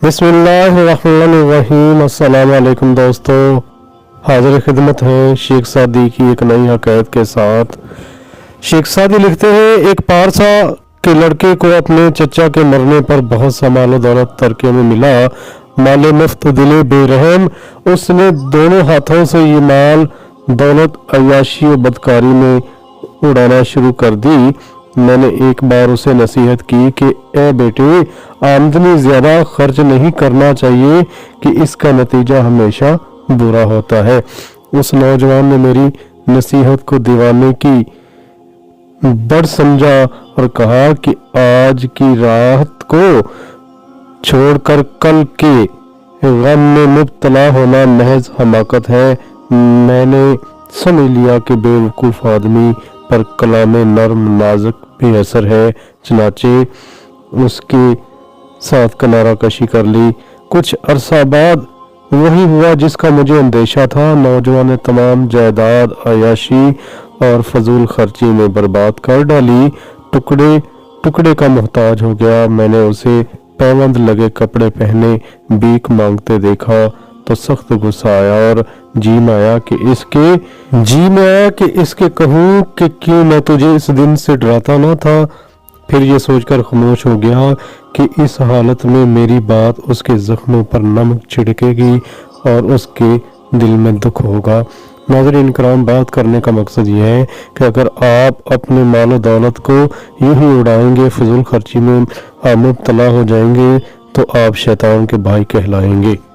बिस्मिल्लाहिर्रहमानिर्रहीम। अस्सलाम वालेकुम दोस्तों, हाजिर खिदमत है शेख सादी की एक नई हकायत के साथ। शेख सादी लिखते हैं, एक पारसा के लड़के को अपने चचा के मरने पर बहुत सा माल दौलत तरके में मिला। माले मुफ्त दिले बेरहम, उसने दोनों हाथों से ये माल दौलत अय्याशी और बदकारी में उड़ाना शुरू कर दी। मैंने एक बार उसे नसीहत की कि ए बेटे, आमदनी ज़्यादा खर्च नहीं करना चाहिए कि इसका नतीजा हमेशा बुरा होता है। उस नौजवान ने मेरी नसीहत को दीवाने की बड़ समझा और कहा कि आज की रात को छोड़कर कल के गम में मुब्तला होना महज हमाकत है। मैंने समझ लिया कि बेवकूफ़ आदमी पर कलाम नर्म नाजुक भी असर है, चनाचे उसके साथ किनारा कशी कर ली। कुछ अरसा बाद वही हुआ जिसका मुझे अंदेशा था। नौजवान ने तमाम जायदाद अयाशी और फजूल खर्ची में बर्बाद कर डाली, टुकड़े टुकड़े का मोहताज हो गया। मैंने उसे पैबंद लगे कपड़े पहने भीख मांगते देखा तो सख्त गुस्सा आया और जी में आया कि इसके कहूँ कि क्यों मैं तुझे इस दिन से डराता ना था। फिर ये सोचकर खामोश हो गया कि इस हालत में मेरी बात उसके जख्मों पर नमक छिड़केगी और उसके दिल में दुख होगा। नाज़रीन किराम, बात करने का मकसद ये है कि अगर आप अपने माल दौलत को यूं ही उड़ाएंगे, फजूल खर्ची में मुब्तला हो जाएंगे, तो आप शैतान के भाई कहलाएंगे।